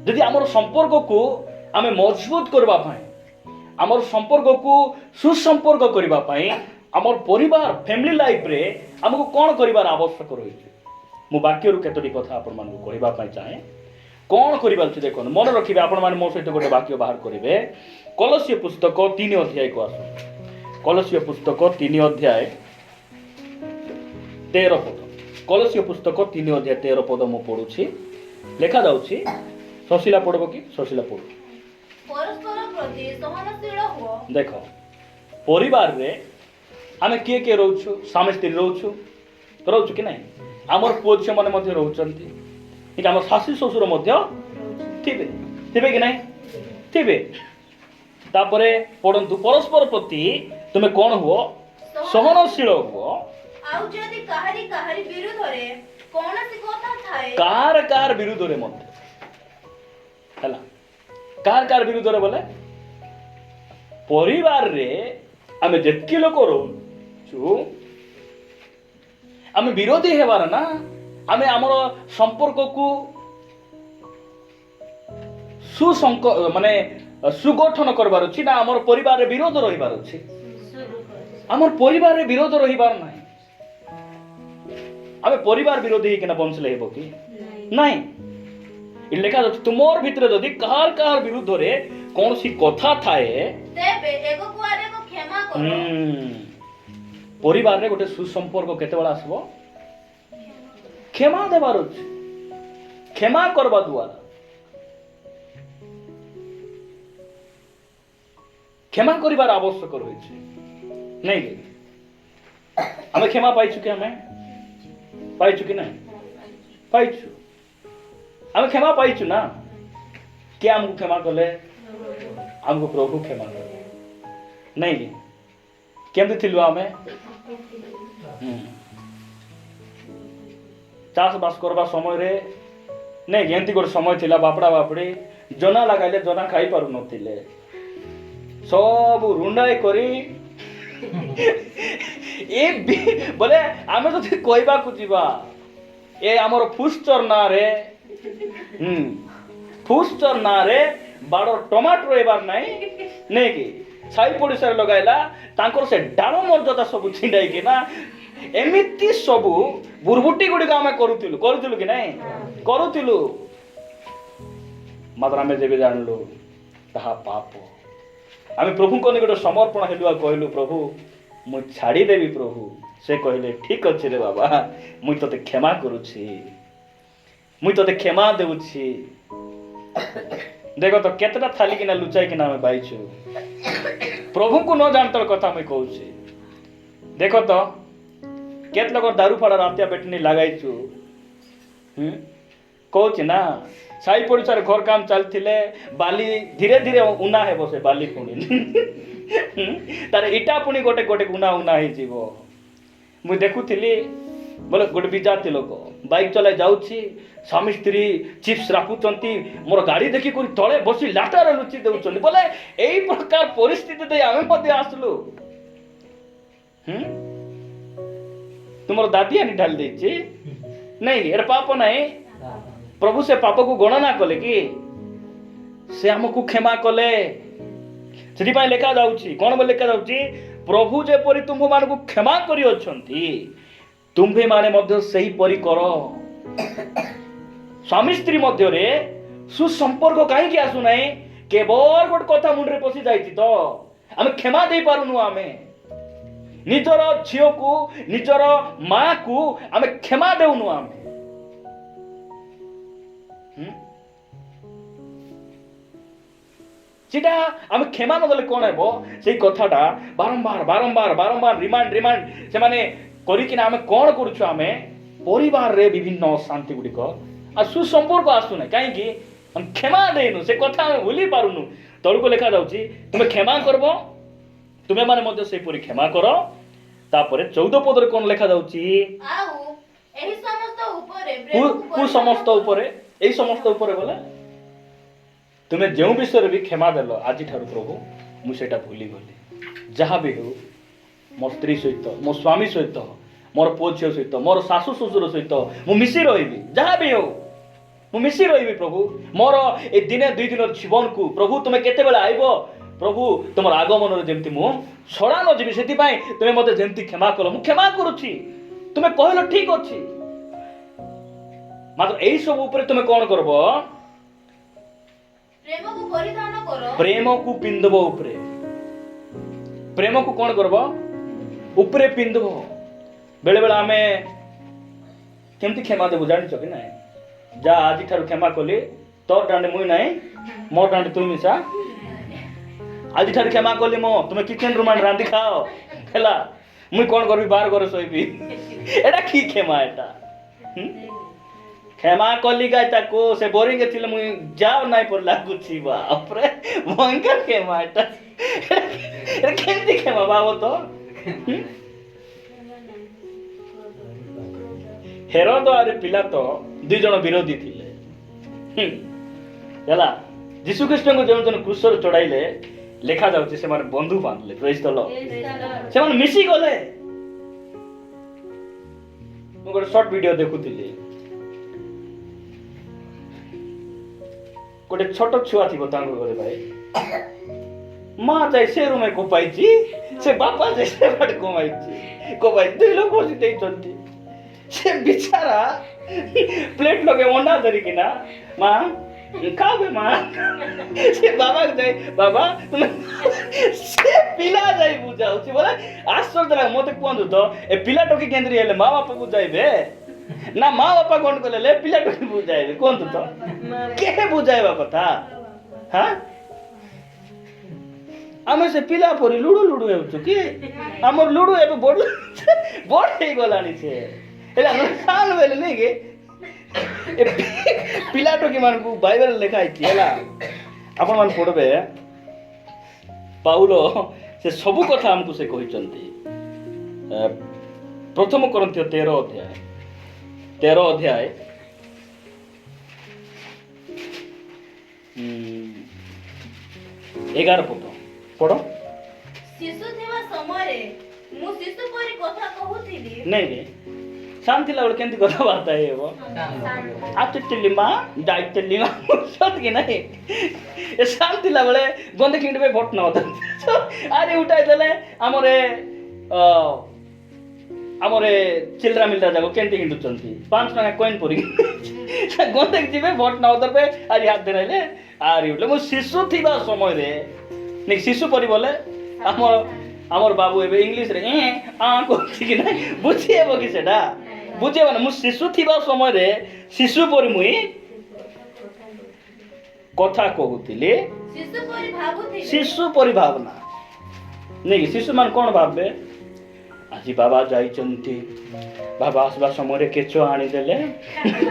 जदि आमर संपर्क को आमे मजबूत करबा पाए आमर संपर्क को सुसंपर्क करबा पाए आमर परिवार फैमिली लाइफ रे हमको कौन करिवार आवश्यक रही मु वाक्य केतोटी कथा आपण मानकु कहबा पाए चाहे कौन करिवार छै देखो मन रखिबे आपण माने मो सहित गोटे वाक्य बाहर करिवे कलसीय पुस्तक 3 अध्याय को आसो कलसीय पुस्तक 3 अध्याय 13 पद कलसीय पुस्तक 3 अध्याय 13 पद मु पढुछि लेखा जाउछि सशिला पढबो कि सशिला पढो परस्पर प्रति सहनशील हो देखो परिवार रे आमे के रहउछु स्वामी स्त्री रहउछु कि नहीं आमर पुओ झियो माने मध्ये रहउचंती कि आमर शाशु ससुर मध्ये थिबे कि नहीं थिबे तापरे पढंतु परस्पर प्रति तुमे कोन हुओ सहनशील हुओ आउ जदि काहारी विरुद्ध रे कोनसी कथा थाए कार विरुद्ध रे मध्ये हला कार विरुद्ध रे बोले परिवार रे आमे जेतकी लोक रहउछु आमे विरोधी हेबार ना आमे हमर संपर्क को माने सुगठन करबार अछि ना हमर परिवार रे विरोध रहिबार अछि हमर परिवार रे विरोध रहिबार नाही आमे परिवार विरोधी केना बंचले हेबो कि नाही इ लेखा अछि तुमोर भितरे जदि कार विरुद्ध रे कोनसी कथा थाए तेबे एगो कुआरे को क्षमा करो परिवार रे गोटे सुसंपर्क केते बेला आसबो क्षमा देबार अछि क्षमा करबा द्वारा क्षमा करिवार आवश्यक रही छै नहीं कि हमें क्षमा पाइछु कि हमें पाइछु कि नहीं पाइछु हमें क्षमा पाइछु ना क्या हमको क्षमा कले हमको प्रभु क्षमा कले नहीं कि केमती थिलु हमें चाष बास करबा समय रे नहीं एमती गोटे समय थिला बापड़ा बापड़ी जना लगाइले जना खाई पारु नथिले सब रुंडाई करी ए बोले आमे तो कहबा को जीवा ए हमर फुस्टर ना रे फुस्टर ना रे बाड़ो टमाटो एबार नहीं कि साई पड़ोसा लगाइला तांकर से डाल मर्यादा सब छिंडाई के ना एमिति सब बुरबुटी गुडी आमे करूतिलु कि नहीं करूतिलु मात्र आमे जेबे जानलु ताहा पाप आमे प्रभु को गोटे समर्पण हेलु आ कहलु प्रभु मु छाड़ी देवी प्रभु से कहले ठीक अछि रे बाबा मु तते क्षमा करूछि मु तते क्षमा देउछि देखो तो केतटा थाली किना लुचाई किना हमें पाइछु प्रभु को न जानतर कथा मैं कहूछि देखो तो केत लोग दारू फाड़ा रातिया बेटनी लगाइछु कहूछि ना साई पड़ोसार घर काम चलथिले बाली धीरे धीरे उना हेबो से बाली पुणी तार इटा पुणी गोटे गोटे उना हे जीवो मु देखुथिली बोले गोटे विजाती लोक बाइक चलाई जाउछि स्वामी स्त्री चिप्स राखुचंती मोर गाड़ी देखि कोई तळे बसी लाटार लुचि देउचंती बोले एई प्रकार परिस्थिति दे आमे मध्ये आसलु तुमर दादी आनी ढाल देछि नहीं एरा पाप नहीं प्रभु से पाप को गणना कले कि से हमको क्षमा कले सेठी पाई लेखा जाउछि कोन बोले लेखा जाउछि प्रभु जे परि तुम मान को क्षमा करि अछंती तुम्भे माने मध्य सही परि करो स्वामी स्त्री मध्य रे सुसंपर्क काहे कि आसु नाही केवल गोट कथा मुंडरे पसी जाइछि तो आमे क्षमा दे पारुनु आमे निजर झियो को निजर मां को आमे क्षमा देउनु आमे सीटा आमे क्षमा न देले कोन हेबो सेई कथाटा बारंबार बारंबार बारंबार रिमाइंड से माने करी कि आमे कोन करूछु आमे परिवार रे विभिन्न अशांति गुडी को आ सुसंपर्क आसु नै काहे कि हम क्षमा देनु से कथा हम भूली पारुनु तळको लेखा जाउची तुमे क्षमा करबो तुमे माने मध्ये सेई परि क्षमा करो तापरे 14 पद रे कोन लेखा जाउची आउ एही समस्त ऊपरे कु समस्त ऊपरे एही समस्त ऊपरे बोले तुमे जेउ विषय भी क्षमा देलो आजि ठारू प्रभु मु सेटा भूली गली जहा भी हो मो स्त्री सहित मो स्वामी सहित मोर पुओ झियो सहित मोर सासु ससुर सहित मु मिसी रहिबी जहा भी हो ମୁଁ ମିଶି ରହିବି ପ୍ରଭୁ। ମୋର ଏ ଦିନେ 2 ଦିନର ଜୀବନକୁ ପ୍ରଭୁ ତୁମେ କେତେବେଳେ ଆଇବ ପ୍ରଭୁ ତୁମର ଆଗମନରେ ଯେମିତି ମୁଁ ଛଡ଼ା ନ ଯିବି, ସେଥିପାଇଁ ତୁମେ ମୋତେ ଯେମିତି କ୍ଷମା କଲ ମୁଁ କ୍ଷମା କରୁଛି। ତୁମେ କହିଲ ଠିକ ଅଛି, ମାତ୍ର ଏଇ ସବୁ ଉପରେ ତୁମେ କ'ଣ କରବ? ପ୍ରେମକୁ ପରିଧାନ କର। ପ୍ରେମକୁ ପିନ୍ଧବ ଉପରେ। ପ୍ରେମକୁ କ'ଣ କରବ? ଉପରେ ପିନ୍ଧବ। ବେଳେ ବେଳେ ଆମେ କେମିତି କ୍ଷମା ଦେବୁ ଜାଣିଛ କି ନାଇଁ? ଯା ଆଜିଠାରୁ କ୍ଷମା କଲି, ତୋର ଡାଣ୍ଡେ ମୁଇଁ ନାହିଁ, ମୋ ଡାଣ୍ଡେ ତୁଇ ମିଶା। ଆଜିଠାରୁ କ୍ଷମା କଲି ମୁଁ, ତୁମେ କିଚେନ ରୁମ୍ ରାନ୍ଧି ଖାଅ ହେଲା, ମୁଇଁ କ'ଣ କରିବି? ବାହାର ଘରେ ଶୋଇବି। ଏଟା କି କ୍ଷମା? ଏଟା କ୍ଷମା କଲି ଗାଇ ତାକୁ, ସେ ବୋରିଂ ଥିଲେ ମୁଇଁ ଯାଅ ନାଇଁ ପର ଲାଗୁଛି। ବାପରେ ଭୟଙ୍କର କ୍ଷମା ଏଟା। ଏଟା କେମିତି କ୍ଷମା ଭାବ ତ? ହେରୋଦ ଆଉ ପିଲାତ 2 ଜଣ ବିରୋଧୀ ଥିଲେ ହେଲା। ଯୀଶୁ ଖ୍ରୀଷ୍ଟଙ୍କୁ ଯେଉଁ ଜଣ କ୍ରୁଶରେ ଚଢ଼ାଇଲେ ଲେଖା ଯାଉଛି ସେମାନେ ବନ୍ଧୁ ବାନ୍ଧିଲେ। ପ୍ରେଜ୍ ଦ ଲର୍ଡ। ସେମାନେ ମିଶି ଗଲେ। ମୁଁ ଗୋଟେ ସର୍ଟ ଭିଡିଓ ଦେଖୁଥିଲି। ଗୋଟେ ଛୋଟ ଛୁଆ ଥିବ ତାଙ୍କ ଘରେ ଭାଇ, ମା ଯାଇ ସେ ରୁମେ କୋପାଇଛି, ସେ ବାପା ଯାଇ ସେ ବାଟେ କୋପାଇଛି 2 ଲୋକ ବସି ଦେଇଛନ୍ତି। ସେ ବିଚାରା ପ୍ଲେଟ ଲଗେଇ ଅଣ୍ଡା ଧରିକିନା ମା ଖାବେ ମା, ସେ ବାବା ଯାଇ ବାବା ତୁମେ, ସେ ପିଲା ଯାଇ ବୁଝାଉଛି ବୋଲେ ଆଶ୍ଚର୍ଯ୍ୟ ଲାଗେ ମତେ। କୁହନ୍ତୁ ତ ଏ ପିଲା ଟୋକି କେନ୍ଦ୍ରୀ ହେଲେ ମା ବାପା ବୁଝାଇବେ ନା ମା ବାପା କ'ଣ କଲେ ପିଲା ଟୋକି ବୁଝାଇବେ? କୁହନ୍ତୁ ତ କେ ବୁଝାଇବା କଥା? ହଁ ଆମେ ସେ ପିଲା ପରି ଲୁଡୁ ହେଉଛୁ କି? ଆମର ଲୁଡୁ ଏବେ ବଡ ହେଇଗଲାଣି। ସେ ସାନ ବେଲେ ନାଇଁ କି ପିଲା ଟୋକି ମାନଙ୍କୁ ବାଇବେଲରେ ଲେଖା ହେଇଛି ହେଲା। ଆପଣ ମାନେ ପଢବେ, ପାଉଲ ସେ ସବୁ କଥା ଆମକୁ ସେ କହିଛନ୍ତି। ପ୍ରଥମ କରନ୍ଥୀୟ 13 ଅଧ୍ୟାୟ 11 ପଦ ପଢ। ଶିଶୁ ଥିବା ସମୟରେ ମୁଁ ଶିଶୁ ପରି କଥା କହୁଥିଲି। ନାଇଁ ରେ ଶାନ୍ତି ଥିଲା କେମିତି କଥାବାର୍ତ୍ତା ହେବ? ଆସୁଥିଲି ମା ଯାଇଥିଲି ମା ସତ କି ନାଇଁ? ଏ ଶାନ୍ତି ଥିଲା ବେଳେ ଗନ୍ଧେ କିଣିବେ ଭୋଟ ନ ଆରେ ଉଠାଇ ଦେଲେ ଆମର ଚିଲ୍ଡ୍ରା ମିଲ୍ଡ୍ରା ଯାକ କେମିତି ହିଣ୍ଡୁଛନ୍ତି 5 ଟଙ୍କା କଏନ୍ ପରି ଗନ୍ଧେ ଯିବେ ଭୋଟ ନ ଦେବେ ଆରି ହାତ ଧରାଇଲେ ଆରି ଉଠଲେ। ମୁଁ ଶିଶୁ ଥିବା ସମୟରେ ନାଇଁ ଶିଶୁ ପରି ବୋଲେ ଆମର ବାବୁ ଏବେ ଇଂଲିଶରେ କହୁଛି କି ନାଇଁ ବୁଝି ହେବ କି? ସେଟା ବୁଝି ହେବ ନା। ମୁଁ ଶିଶୁ ଥିବା ସମୟରେ ଶିଶୁ ପରି ମୁଇଁ କଥା କହୁଥିଲି, ଶିଶୁ ପରି ଭାବନା ନାଇଁ। ଶିଶୁ ମାନେ କ'ଣ ଭାବବେ? ଆଜି ବାବା ଯାଇଛନ୍ତି, ବାବା ଆସିବା ସମୟରେ କେଚ ଆଣିଦେଲେ,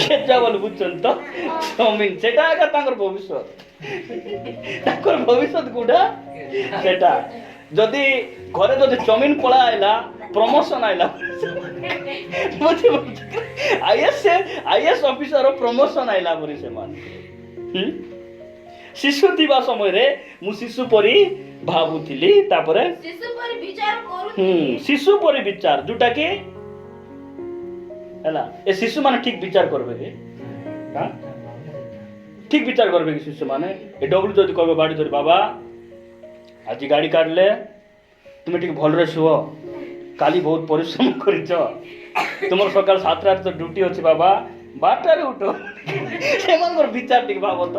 କେଚ ବୋଲି ବୁଝୁଛନ୍ତି ତ ଚମିନ, ସେଟା ଏକା ତାଙ୍କର ଭବିଷ୍ୟତ। ତାଙ୍କର ଭବିଷ୍ୟତ କୋଉଟା? ସେଟା ଯଦି ଘରେ ଯଦି ଚମିନ ପଳା ଆଇଲା, ପ୍ରମୋସନ ଆଇଲା, ବୁଝିପାରୁଛ? ଆଇଏସ୍ ଅଫିସର ପ୍ରମୋସନ ଆଇଲା ପରି ସେମାନେ। ଶିଶୁ ଥିବା ସମୟରେ ମୁଁ ଶିଶୁ ପରି ଭାବୁଥିଲି, ତାପରେ ଶିଶୁ ପରି ବିଚାର ଯୋଉଟା କି ହେଲା। ଏ ଶିଶୁ ମାନେ ଠିକ ବିଚାର করবে କି? ଠିକ ବିଚାର করবে କି ଶିଶୁ ମାନେ? ଏ ଡବ୍ଲୁ ଯଦି କହିବ ବାଡ଼ି ଧରି, ବାବା ଆଜି ଗାଡ଼ି କାଢିଲେ ତୁମେ ଟିକେ ଭଲରେ ଶୁଅ, କାଲି ବହୁତ ପରିଶ୍ରମ କରିଛ, ତୁମର ସକାଳ 7টাରେ ତ ଡ୍ୟୁଟି ଅଛି ବାବା, 12টাରେ ଉଠ। ସେମାନଙ୍କର ବିଚାର ଟିକେ ଭାବ ତ।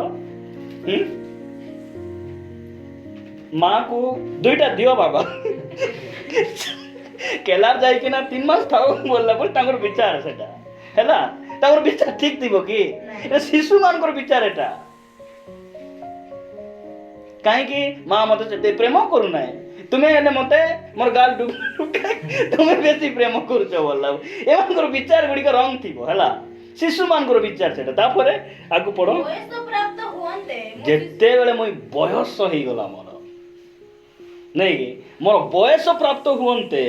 ମାଁ କୁ 2ଟା ଦିଅ ବାବା, କେଲାର ଯାଇକିନା 3 ମାସ ଥାଉ ବୋଲିଲା ପରେ ତାଙ୍କର ବିଚାର ସେଟା ହେଲା। ତାଙ୍କର ବିଚାର ଠିକ ଥିବ କି? ଶିଶୁ ମାନଙ୍କର ବିଚାର ଏଟା। କାହିଁକି ମା ମତେ ସେତେ ପ୍ରେମ କରୁନାହିଁ, ତୁମେ ହେଲେ ମତେ ମୋର ଗାଲ ତୁମେ ବେଶୀ ପ୍ରେମ କରୁଛ ବୋଲିଲା। ଏମାନଙ୍କର ବିଚାର ଗୁଡ଼ିକ ରଙ୍ଗ ଥିବ ହେଲା। ଶିଶୁ ମାନଙ୍କର ବିଚାର ସେଟା। ତାପରେ ଆଗକୁ ପଢ। ଯେତେବେଳେ ମୁଁ ବୟସ ହେଇଗଲା ମୋର ନାଇଁ କି ମୋର ବୟସ ପ୍ରାପ୍ତ ହୁଅନ୍ତେ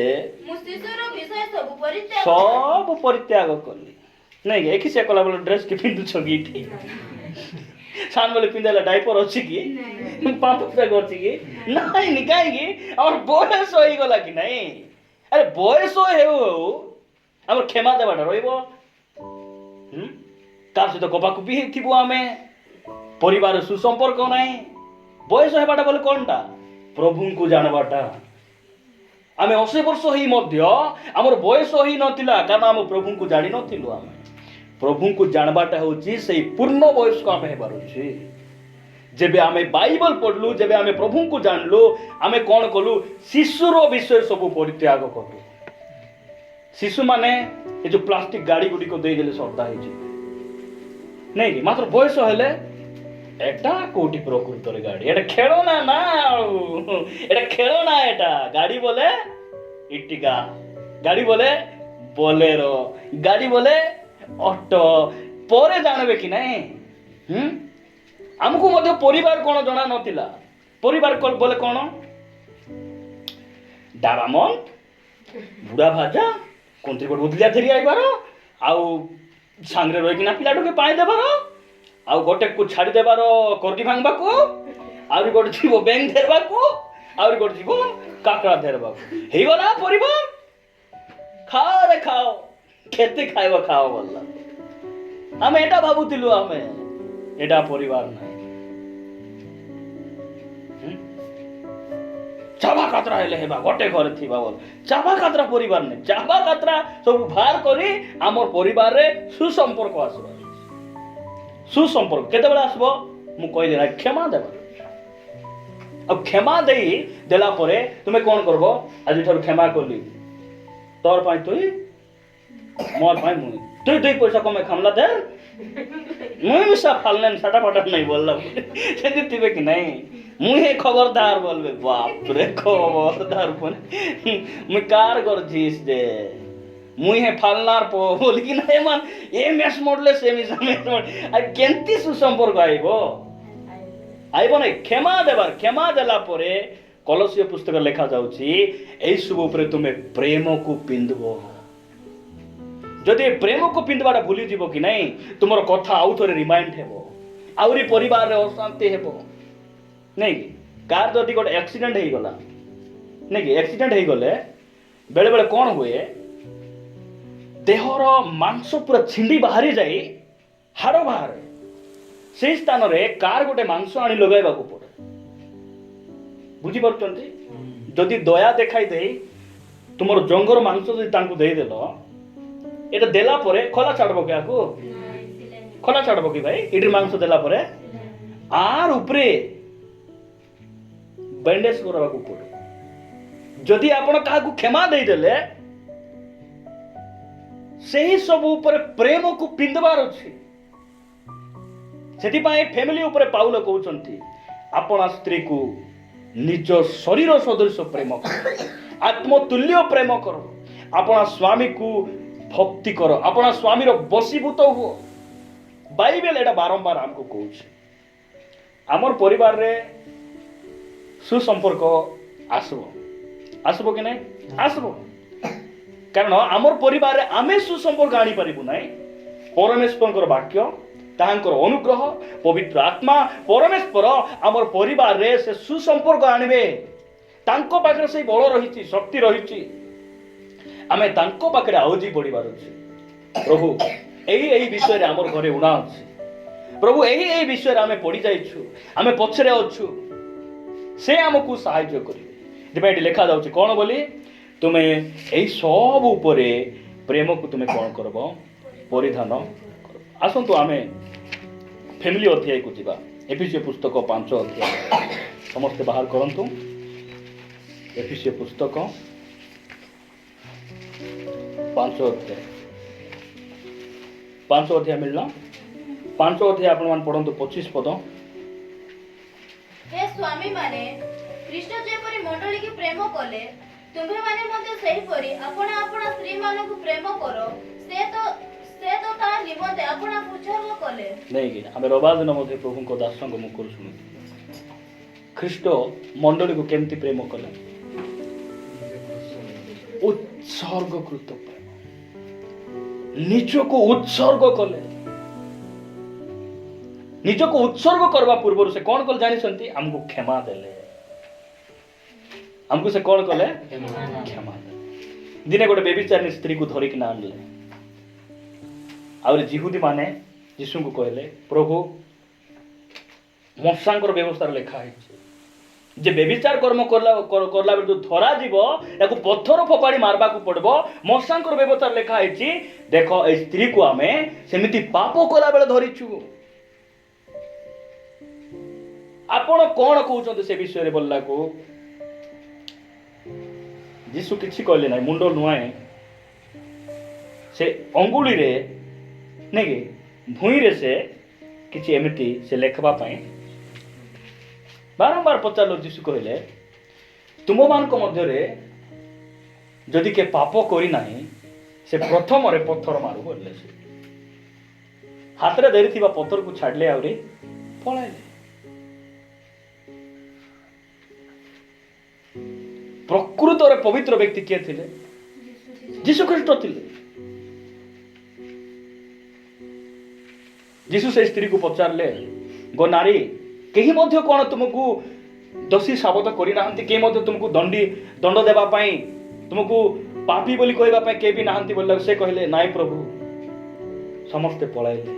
ସବୁ ପରିତ୍ୟାଗ କଲି ନାଇଁ କି? ଏକି ସେ କଲା ବେଳ ଡ୍ରେସ କି ପିନ୍ଧୁଛ କି? ଏଠି ସାନ ବେଳେ ପିନ୍ଧାଇଲା ଡାଇପର ଅଛି କି? ପାମ୍ପଡ ଅଛି କି? ନାଇଁ କାହିଁକି? ଆମର ବୟସ ହେଇଗଲା କି ନାଇଁ? ଆରେ ବୟସ ହେଉ ହେଉ ଆମର କ୍ଷମା ଦେବାଟା ରହିବ। କାହା ସହିତ କପାକୁପି ହେଇଥିବୁ ଆମେ, ପରିବାର ସୁସମ୍ପର୍କ ନାହିଁ। ବୟସ ହେବାଟା ବୋଲେ କ'ଣଟା? ପ୍ରଭୁଙ୍କୁ ଜାଣବାଟା। ଆମେ 80 ବର୍ଷ ହେଇ ମଧ୍ୟ ଆମର ବୟସ ହେଇ ନଥିଲା, କାରଣ ଆମ ପ୍ରଭୁଙ୍କୁ ଜାଣିନଥିଲୁ। ଆମେ ପ୍ରଭୁଙ୍କୁ ଜାଣବାଟା ହେଉଛି ସେଇ ପୂର୍ଣ୍ଣ ବୟସ୍କ ଆମେ ହେବାର ଅଛି। ଯେବେ ଆମେ ବାଇବଲ ପଢ଼ିଲୁ, ଯେବେ ଆମେ ପ୍ରଭୁଙ୍କୁ ଜାଣିଲୁ, ଆମେ କ'ଣ କଲୁ? ଶିଶୁର ବିଷୟ ସବୁ ପରିତ୍ୟାଗ କଲୁ। ଶିଶୁମାନେ ଏ ଯେଉଁ ପ୍ଲାଷ୍ଟିକ ଗାଡ଼ି ଗୁଡ଼ିକ ଦେଇଦେଲେ ଶ୍ରଦ୍ଧା ହେଇଛି ନାଇଁ କି? ମାତ୍ର ବୟସ ହେଲେ ଏଟା କୋଉଠି ପ୍ରକୃତରେ ଗାଡ଼ି? ଏଟା ଖେଳନା ନା, ଆଉ ଏଟା ଖେଳନା। ଏଟା ଗାଡ଼ି ବୋଲେ ଇଟିକା, ଗାଡ଼ି ବୋଲେ ବୋଲେରୋ, ଗାଡ଼ି ବୋଲେ ଅଟୋ। ପରେ ଜାଣିବେ କି ନାଇଁ? ଆମକୁ ମଧ୍ୟ ପରିବାର କ'ଣ ଜଣା ନଥିଲା। ପରିବାର ବୋଲେ କ'ଣ? ଡାବାମନ, ବୁଢ଼ା ଭାଜା, କନ୍ତ୍ରୀ ଗୋଟେ ଉଦଲିଆ ଧରି ଆଇବାର, ଆଉ ସାଙ୍ଗରେ ରହିକିନା ପିଲାଟୁକେ ପାଇ ଦେବାର, ଆଉ ଗୋଟେକୁ ଛାଡ଼ି ଦେବାର କରଡ଼ି ଭାଙ୍ଗବାକୁ, ଆହୁରି ଗୋଟେ ଯିବ ବ୍ୟାଙ୍କ ଧରିବାକୁ, ଆହୁରି ଗୋଟେ ଯିବ କାକଡ଼ା ଧରିବାକୁ। ହେଇଗଲା ପରିବାର। ଖାଅ ରେ ଖାଅ, କେତେ ଖାଇବ ଖାଅ ବୋଲା। ଆମେ ଏଟା ଭାବୁଥିଲୁ, ଆମେ ଏଟା ପରିବାର ନାହିଁ। ଚାବା କାତରା ହେଲେ ହେବା, ଗୋଟେ ଘରେ ଥିବା ବୋଲେ ଚାବା କାତରା ପରିବାର ନାହିଁ। ଚାବା କାତରା ସବୁ ବାହାର କରି ଆମର ପରିବାରରେ ସୁସମ୍ପର୍କ ଆସିବ। ସୁସମ୍ପର୍କ କେତେବେଳେ ଆସିବ? ମୁଁ କହିଲି ନା, କ୍ଷମା ଦେବ। ଆଉ କ୍ଷମା ଦେଇ ଦେଲା ପରେ ତୁମେ କ'ଣ କରିବ? ଆଜିଠାରୁ କ୍ଷମା କଲି, ତୋର ପାଇଁ ତୁଇ, ମୋର ପାଇଁ ମୁଇଁ, তুই 2 পয়সা কমে খামলা দে, মুই মিশা ফাললেন সাটা ফাটা নাই বললাম। সেদিন দিবে কি নাই? মুই হে খবরদার বলবে, বাপরে খবরদার মুই কার করছিস দে, মুই হে ফালনার বলি কি না, এমান এ মেস মডলে সে মিশা মেস মড। আর কেমতি সুসম্পর্ক আইব? আইব না। ক্ষমা দেবার, ক্ষমা দেলা পরে কলসীয় পুস্তক লেখা যাଉଛି এই সব উপরে তুমি প্রেমକୁ ପିନ୍ଧିବ। ଯଦି ପ୍ରେମକୁ ପିନ୍ଧିବାଟା ଭୁଲିଯିବ କି ନାହିଁ, ତୁମର କଥା ଆଉ ଥରେ ରିମାଇଣ୍ଡ ହେବ, ଆହୁରି ପରିବାରରେ ଅଶାନ୍ତି ହେବ ନାଇଁ କି? କାହାର ଯଦି ଗୋଟେ ଆକ୍ସିଡେଣ୍ଟ ହେଇଗଲା ନାଇଁ କି, ଆକ୍ସିଡେଣ୍ଟ ହେଇଗଲେ ବେଳେବେଳେ କ'ଣ ହୁଏ? ଦେହର ମାଂସ ପୁରା ଛିଣ୍ଡି ବାହାରି ଯାଇ ହାଡ଼ ବାହାରେ। ସେଇ ସ୍ଥାନରେ କାହାର ଗୋଟେ ମାଂସ ଆଣି ଲଗାଇବାକୁ ପଡ଼େ। ବୁଝିପାରୁଛନ୍ତି? ଯଦି ଦୟା ଦେଖାଇ ଦେଇ ତୁମର ଜଙ୍ଗର ମାଂସ ଯଦି ତାଙ୍କୁ ଦେଇଦେଲ, এটা দেলা পরে খোলা ছাড়ব কি? আকু খোলা ছাড়ব কি ভাই? এটির মাংস দেলা পরে আর উপরে ব্যান্ডেজ করবাকু পড়ে। যদি আপন কাহাকু ক্ষমা ଦେଇଦେଲେ, ସେହି ସବୁ ଉପରେ ପ୍ରେମକୁ ପିନ୍ଧିବାର ଅଛି। ସେଥିପାଇଁ ଫ୍ୟାମିଲି ଉପରେ ପାଉଲ କହୁଛନ୍ତି, ଆପଣା ସ୍ତ୍ରୀକୁ ନିଜ ଶରୀର ସଦୃଶ ପ୍ରେମ କର, ଆତ୍ମତୁଲ୍ୟ ପ୍ରେମ କର, ଆପଣା ସ୍ୱାମୀକୁ ଭକ୍ତି କର, ଆପଣା ସ୍ୱାମୀର ବଶୀଭୂତ ହୁଅ। ବାଇବେଲ ଏଟା ବାରମ୍ବାର ଆମକୁ କହୁଛି। ଆମର ପରିବାରରେ ସୁସମ୍ପର୍କ ଆସିବ, ଆସିବ କି ନାହିଁ? ଆସିବ। କାରଣ ଆମର ପରିବାରରେ ଆମେ ସୁସମ୍ପର୍କ ଆଣିପାରିବୁ ନାହିଁ। ପରମେଶ୍ୱରଙ୍କର ବାକ୍ୟ, ତାହାଙ୍କର ଅନୁଗ୍ରହ, ପବିତ୍ର ଆତ୍ମା ପରମେଶ୍ୱର ଆମର ପରିବାରରେ ସେ ସୁସମ୍ପର୍କ ଆଣିବେ। ତାଙ୍କ ପାଖରେ ସେଇ ବଳ ରହିଛି, ଶକ୍ତି ରହିଛି। ଆମେ ତାଙ୍କ ପାଖରେ ଆଉଜି ପଡ଼ିବାର ଅଛି। ପ୍ରଭୁ ଏହି ବିଷୟରେ ଆମର ଘରେ ଉଣା ଅଛି। ପ୍ରଭୁ ଏହି ବିଷୟରେ ଆମେ ପଡ଼ି ଯାଇଛୁ, ଆମେ ପଛରେ ଅଛୁ, ସେ ଆମକୁ ସାହାଯ୍ୟ କରିବେ। ସେଥିପାଇଁ ଏଠି ଲେଖାଯାଉଛି କ'ଣ ବୋଲି? ତୁମେ ଏହି ସବୁ ଉପରେ ପ୍ରେମକୁ ତୁମେ କ'ଣ କରିବ? ପରିଧାନ କର। ଆସନ୍ତୁ ଆମେ ଫ୍ୟାମିଲି ଅଧ୍ୟାୟକୁ ଯିବା। ଏଫେସୀୟ ପୁସ୍ତକ 5 ଅଧ୍ୟାୟ ସମସ୍ତେ ବାହାର କରନ୍ତୁ। ଏଫେସୀୟ ପୁସ୍ତକ 5 ଅଧ୍ୟାୟ। 5 ଅଧ୍ୟାୟ ମିଳିଲା? 5 ଅଧ୍ୟାୟ ଆପଣମାନେ ପଢ଼ନ୍ତୁ 25 ପଦ। हे स्वामी माने ଖ୍ରୀଷ୍ଟ ଯେପରି ମଣ୍ଡଳୀକୁ ପ୍ରେମ କଲେ, ତୁମ୍ଭେମାନେ ମଧ୍ୟ ସେହିପରି ଆପଣା ଆପଣା ସ୍ତ୍ରୀ ମାନଙ୍କୁ ପ୍ରେମ କର। ସେ ତ ତା ନିମନ୍ତେ ଆପଣା ଉତ୍ସର୍ଗ କଲେ। ନେଇକି ଆମେ ରବା ଦିନ ମଧ୍ୟ ପ୍ରଭୁଙ୍କ ଦାସଙ୍କ ମୁଖରୁ ଶୁଣୁଛୁ, ଖ୍ରୀଷ୍ଟ ମଣ୍ଡଳୀକୁ କେମିତି ପ୍ରେମ କଲେ? ଉତ୍ସର୍ଗକୃତ ପ୍ରେମ, ନିଜକୁ ଉତ୍ସର୍ଗ କଲେ। ନିଜକୁ ଉତ୍ସର୍ଗ କରିବା ପୂର୍ବରୁ ସେ କ'ଣ କଲେ ଜାଣିଛନ୍ତି? ଆମକୁ କ୍ଷମା ଦେଲେ। ଆମକୁ ସେ କ'ଣ କଲେ? କ୍ଷମା ଦେଲେ। ଦିନେ ଗୋଟେ ବେବିଚାରିଣୀ ସ୍ତ୍ରୀକୁ ଧରିକିନା ଆଣିଲେ। ଆହୁରି ଜିହୁଦୀ ମାନେ ଯୀଶୁଙ୍କୁ କହିଲେ ପ୍ରଭୁ ମଶାଙ୍କର ବ୍ୟବସ୍ଥାରେ ଲେଖା ହେଇଛି ଯେ ବ୍ୟଭିଚାର କର୍ମ କଲା ବେଳେ ଯୋଉ ଧରା ଯିବ ତାକୁ ପଥର ଫୋପାଡ଼ି ମାରବାକୁ ପଡିବ। ମଶାଙ୍କର ବ୍ୟବସ୍ଥାରେ ଲେଖା ହେଇଛି। ଦେଖ ଏଇ ସ୍ତ୍ରୀକୁ ଆମେ ସେମିତି ପାପ କଲା ବେଳେ ଧରିଛୁ। ଆପଣ କଣ କହୁଛନ୍ତି ସେ ବିଷୟରେ ବୋଲିଲାକୁ ଯୀଶୁ କିଛି କହିଲେ ନାହିଁ। ମୁଣ୍ଡ ନୁଆଁଏ ସେ ଅଙ୍ଗୁଳିରେ ନାଇଁ କି ଭୂଇଁରେ ସେ କିଛି ଏମିତି ସେ ଲେଖିବା ପାଇଁ ବାରମ୍ବାର ପଚାରିଲେ। ଯୀଶୁ କହିଲେ ତୁମମାନଙ୍କ ମଧ୍ୟରେ ଯଦି କିଏ ପାପ କରିନାହିଁ ସେ ପ୍ରଥମରେ ପଥର ମାରୁ ବୋଲିଲେ। ସେ ହାତରେ ଧରିଥିବା ପଥରକୁ ଛାଡ଼ିଲେ ଆହୁରି ପଳାଇଲେ। ପ୍ରକୃତରେ ପବିତ୍ର ବ୍ୟକ୍ତି କିଏ ଥିଲେ? ଯୀଶୁ ଖ୍ରୀଷ୍ଟ ଥିଲେ। ଯୀଶୁ ସେ ସ୍ତ୍ରୀକୁ ପଚାରିଲେ ଗୋ ନାରୀ କେହି ମଧ୍ୟ କଣ ତୁମକୁ ଦୋଷୀ ସାବ୍ୟସ୍ତ କରିନାହାନ୍ତି? କେହି ମଧ୍ୟ ତୁମକୁ ଦଣ୍ଡ ଦେବା ପାଇଁ ତୁମକୁ ପାପୀ ବୋଲି କହିବା ପାଇଁ କେହି ବି ନାହାନ୍ତି ବୋଲିଲେ ସେ କହିଲେ ନାଇଁ ପ୍ରଭୁ ସମସ୍ତେ ପଳାଇଲେ।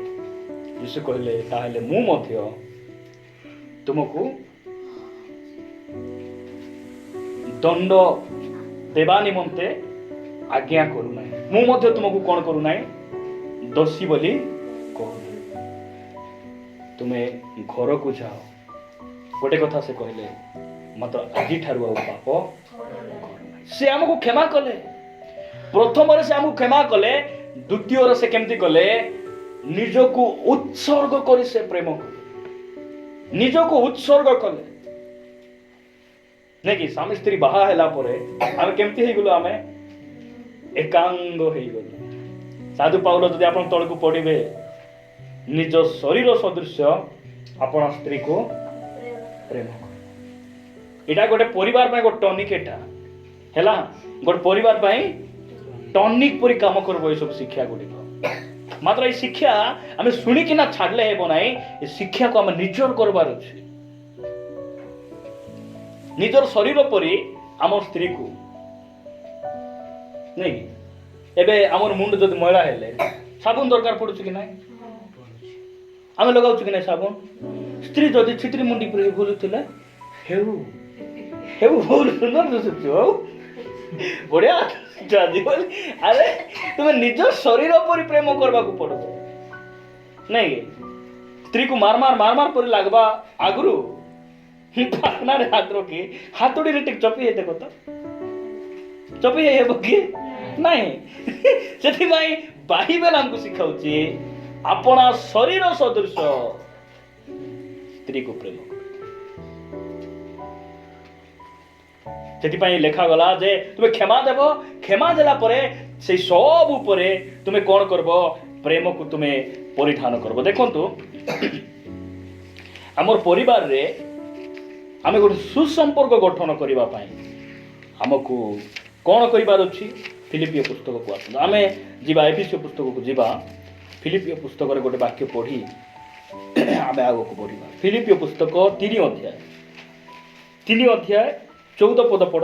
ଯୀଶୁ କହିଲେ ତାହେଲେ ମୁଁ ମଧ୍ୟ ତୁମକୁ ଦଣ୍ଡ ଦେବା ନିମନ୍ତେ ଆଜ୍ଞା କରୁନାହିଁ। ମୁଁ ମଧ୍ୟ ତୁମକୁ କଣ କରୁନାହିଁ ଦୋଷୀ ବୋଲି କହୁନାହିଁ। ତୁମେ ଘରକୁ ଯାଅ। ଗୋଟେ କଥା ସେ କହିଲେ ମାତ୍ର ଆଜିଠାରୁ ଆଉ ପାପ ସେ ଆମକୁ କ୍ଷମା କଲେ। ପ୍ରଥମରେ ସେ ଆମକୁ କ୍ଷମା କଲେ। ଦ୍ୱିତୀୟରେ ସେ କେମିତି କଲେ? ନିଜକୁ ଉତ୍ସର୍ଗ କରି ସେ ପ୍ରେମ କଲେ। ନିଜକୁ ଉତ୍ସର୍ଗ କଲେ ନାଇଁ କି ସ୍ୱାମୀ ସ୍ତ୍ରୀ ବାହା ହେଲା ପରେ ଆମେ କେମିତି ହେଇଗଲୁ? ଆମେ ଏକାଙ୍ଗ ହେଇଗଲୁ। ସାଧୁ ପାଉଲ ଯଦି ଆପଣ ତଳକୁ ପଢିବେ ନିଜ ଶରୀର ସଦୃଶ୍ୟ ଆପଣ ସ୍ତ୍ରୀକୁ ପ୍ରେମ କର। ଏଇଟା ଗୋଟେ ପରିବାର ପାଇଁ ଗୋଟେ ଟନିକ। ଏଟା ହେଲା ଗୋଟେ ପରିବାର ପାଇଁ ଟନିକ ପରି କାମ କରିବ ଏସବୁ ଶିକ୍ଷା ଗୁଡ଼ିକ। ମାତ୍ର ଏଇ ଶିକ୍ଷା ଆମେ ଶୁଣିକିନା ଛାଡ଼ିଲେ ହେବ ନାହିଁ। ଏ ଶିକ୍ଷାକୁ ଆମେ ନିଜର କରିବାର ଅଛି। ନିଜର ଶରୀର ପରି ଆମ ସ୍ତ୍ରୀକୁ ନାଇଁ କି ଏବେ ଆମର ମୁଣ୍ଡ ଯଦି ମଇଳା ହେଲେ ସାବୁନ ଦରକାର ପଡୁଛି କି ନାହିଁ? ଆମେ ଲଗାଉଛୁ କି ନାହିଁ ସାବୁନ? ସ୍ତ୍ରୀ ଯଦି ଛିତ୍ରି ମୁଣ୍ଡି ପରି ବୁଲୁଥିଲେ ହେଉ ହେଉ ବହୁତ ସୁନ୍ଦର ଦିଶୁଛୁ ହଉ ବଢିଆ ଆରେ ତୁମେ ନିଜ ଶରୀର ପରି ପ୍ରେମ କରିବାକୁ ପଡିବ ନାଇଁ କି? ସ୍ତ୍ରୀକୁ ମାର ପରି ଲାଗବା ଆଗରୁ ପାଖନାରେ ହାତ ରଖି ହାତୁଡ଼ିରେ ଟିକେ ଚପି ହେଇ ଦେଖ ତ ଚପି ହେଇ ହେବ କି ନାଇଁ? ସେଥିପାଇଁ ବାଇବେଲ ଆମକୁ ଶିଖାଉଛି ଆପଣା ଶରୀର ସଦୃଶ ସ୍ତ୍ରୀକୁ ପ୍ରେମ କର। ସେଥିପାଇଁ ଲେଖାଗଲା ଯେ ତୁମେ କ୍ଷମା ଦେବ। କ୍ଷମା ଦେଲା ପରେ ସେଇ ସବୁ ଉପରେ ତୁମେ କଣ କରିବ? ପ୍ରେମକୁ ତୁମେ ପରିଧାନ କରିବ। ଦେଖନ୍ତୁ ଆମର ପରିବାରରେ ଆମେ ଗୋଟେ ସୁସମ୍ପର୍କ ଗଠନ କରିବା ପାଇଁ ଆମକୁ କଣ କରିବାର ଅଛି? ଫିଲିପିଓ ପୁସ୍ତକକୁ ଆସନ୍ତୁ। ଆମେ ଯିବା ଏଫେସୀୟ ପୁସ୍ତକକୁ ଯିବା। ଫିଲିପିଓ ପୁସ୍ତକରେ ଗୋଟେ ବାକ୍ୟ ପଢି ଆମେ ଆଗକୁ ବଢିବା। ଫିଲିପିଓ ପୁସ୍ତକ 3 ଅଧ୍ୟାୟ 14 ପଦ ପଢ।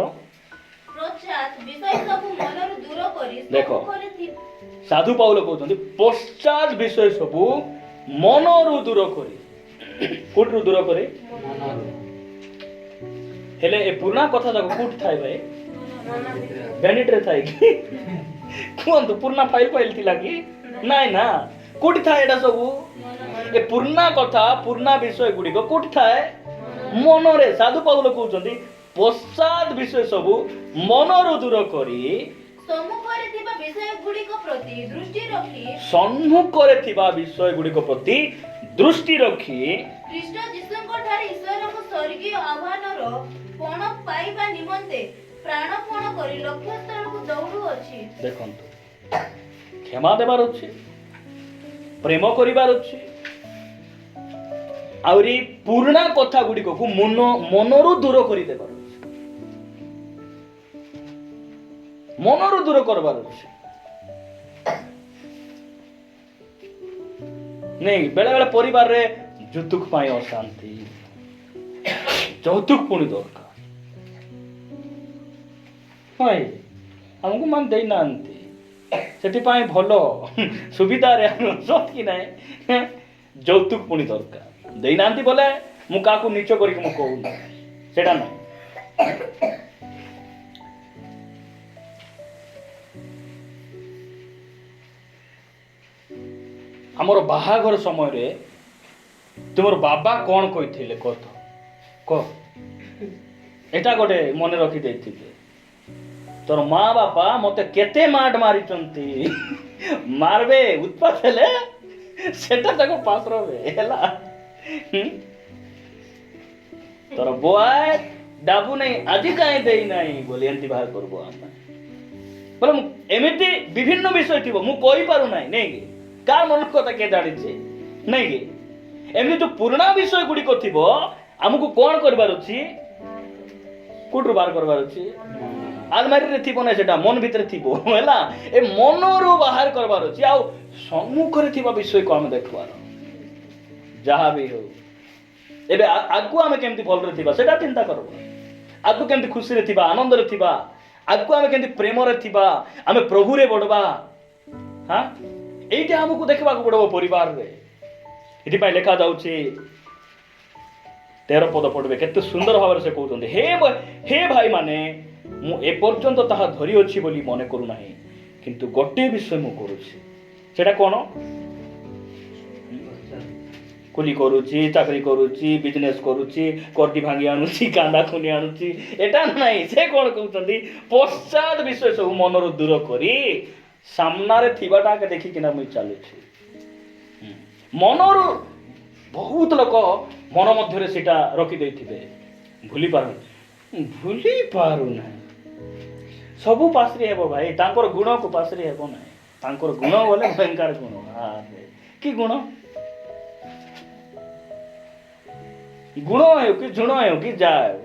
ଦେଖ ସାଧୁ ପାଉଲ କହୁଛନ୍ତି ପଶ୍ଚାତ ବିଷୟ ସବୁ ମନରୁ ଦୂର କରି। କୋଉଠୁ ଦୂର କରି? ହେଲେ ଏ ପୁରୁଣା କଥା ଯାକ କୋଉଠି ଥାଏ ଭାଇ? ଭ୍ୟାନିଟିରେ ଥାଏ କି? କୁହନ୍ତୁ ପୁରୁଣା ଫାଇଲ ଥିଲା କି? ନାଇଁ ନା। କୋଉଠି ଥାଏ ଏଟା ସବୁ? ଏ ପୁରୁଣା କଥା ପୁରୁଣା ବିଷୟ ଗୁଡିକ କୋଉଠି ଥାଏ? ମନରେ। ସାଧୁ ପାଉଲ କହୁଛନ୍ତି ପଶ୍ଚାତ ବିଷୟ ସବୁ ମନରୁ ଦୂର କରି ସମ୍ମୁଖରେ ଥିବା ବିଷୟ ଗୁଡ଼ିକ ପ୍ରତି ଦୃଷ୍ଟି ରଖି ଖ୍ରୀଷ୍ଟ ଯୀଶୁଙ୍କ ଠାରେ ଈଶ୍ୱରଙ୍କ ସ୍ୱର୍ଗୀୟ ଆହ୍ୱାନର ପଣ ପାଇବା ନିମନ୍ତେ ପ୍ରାଣପଣ କରି ଲକ୍ଷ୍ୟସ୍ଥଳକୁ ଦୌଡୁଅଛି। ଦେଖନ୍ତୁ କ୍ଷମା ଦେବାର ଅଛି, ପ୍ରେମ କରିବାର ଅଛି, ଆହୁରି ପୁରୁଣା କଥା ଗୁଡ଼ିକକୁ ମନରୁ ଦୂର କରିଦେବାର ଅଛି। ମନରୁ ଦୂର କରିବାର ଅଛି। ନାଇଁ ବେଳେ ବେଳେ ପରିବାରରେ ଯୌତୁକ ପାଇଁ ଅଶାନ୍ତି, ଯୌତୁକ ପୁଣି ଦରକାର। ଆମକୁ ମାନ ଦେଇନାହାନ୍ତି, ସେଥିପାଇଁ ଭଲ ସୁବିଧାରେ ଆମେ ଅଛନ୍ତି କି ନାହିଁ ଯୌତୁକ ପୁଣି ଦରକାର ଦେଇନାହାନ୍ତି ବୋଲେ ମୁଁ କାହାକୁ ନିଚ କରିକି ମୁଁ କହୁନି ସେଇଟା ନାହିଁ। ଆମର ବାହାଘର ସମୟରେ ତୁମର ବାବା କ'ଣ କହିଥିଲେ କହ ଏଟା ଗୋଟେ ମନେ ରଖିଦେଇଥିବେ। ତୋର ମା ବାପା ମତେ କେତେ ମାଡ଼ ମାରିଛନ୍ତି ମାରବେ ଉତ୍ପାତ ହେଲେ ସେଟା ତାକୁ ପାସ୍ ରହବେ ହେଲା। ତୋର ବୋଆ ଡାବୁ ନାହିଁ ଆଜି କାହିଁ ଦେଇ ନାହିଁ ବୋଲି ଏମିତି ବାହାର କରିବ ଆମେ ବୋଲେ ଏମିତି ବିଭିନ୍ନ ବିଷୟ ଥିବ ମୁଁ କହିପାରୁନାହିଁ ନାଇଁକି କାହାର ମନ କଥା କିଏ ଜାଣିଛି ନାଇଁକି ଏମିତି ଯୋଉ ପୁରୁଣା ବିଷୟ ଗୁଡ଼ିକ ଥିବ ଆମକୁ କ'ଣ କରିବାର ଅଛି କୋଉଠୁ ବାହାର କରିବାର ଅଛି ଆଲମାରୀରେ ଥିବ ନା ସେଟା ମନ ଭିତରେ ଥିବ ହେଲା ଏ ମନରୁ ବାହାର କରିବାର ଅଛି ଆଉ ସମ୍ମୁଖରେ ଥିବା ବିଷୟକୁ ଆମେ ଦେଖିବାର ଯାହା ବି ହଉ ଏବେ ଆଗକୁ ଆମେ କେମିତି ଭଲରେ ଥିବା ସେଟା ଚିନ୍ତା କରବ ଆଗକୁ କେମିତି ଖୁସିରେ ଥିବା ଆନନ୍ଦରେ ଥିବା ଆଗକୁ ଆମେ କେମିତି ପ୍ରେମରେ ଥିବା ଆମେ ପ୍ରଭୁରେ ବଢବା ହଁ এইটা ଆମକୁ ଦେଖିବାକୁ ପଡିବ ପରିବାରରେ। ଏଥିପାଇଁ ଲେଖା ଯାଉଛି 13 ପଦ ପଢିବେ କେତେ ସୁନ୍ଦର ଭାବରେ ସେ କହୁଛନ୍ତି ହେ ଭାଇମାନେ ମୁଁ ଏପର୍ଯ୍ୟନ୍ତ ତାହା ଧରି ଅଛି ବୋଲି ମନେ କରୁନାହିଁ କିନ୍ତୁ ଗୋଟିଏ ବିଷୟ ମୁଁ କରୁଛି ସେଟା କ'ଣ କୁଲି କରୁଛି ଚାକିରି କରୁଛି ବିଜନେସ୍ କରୁଛି କଟି ଭାଙ୍ଗି ଆଣୁଛି କାନ୍ଦା ଖୁନି ଆଣୁଛି ଏଟା ନାହିଁ ସେ କ'ଣ କହୁଛନ୍ତି ପଶ୍ଚାତ ବିଷୟ ସବୁ ମନରୁ ଦୂର କରି ସାମ୍ନାରେ ଥିବାଟାକେ ଦେଖିକିନା ମୁଁ ଚାଲୁଛି। ମନରୁ ବହୁତ ଲୋକ ମନ ମଧ୍ୟରେ ସେଟା ରଖିଦେଇଥିବେ ଭୁଲି ପାରୁନାହିଁ ସବୁ ପାଶରି ହେବ ଭାଇ ତାଙ୍କର ଗୁଣକୁ ପାଶରି ହେବ ନାହିଁ ତାଙ୍କର ଗୁଣ ବୋଲେ ଭୟଙ୍କର ଗୁଣ କି ଗୁଣ ଗୁଣ ହେଉ କି ଝୁଣ ହେଉ କି ଯା ହେଉ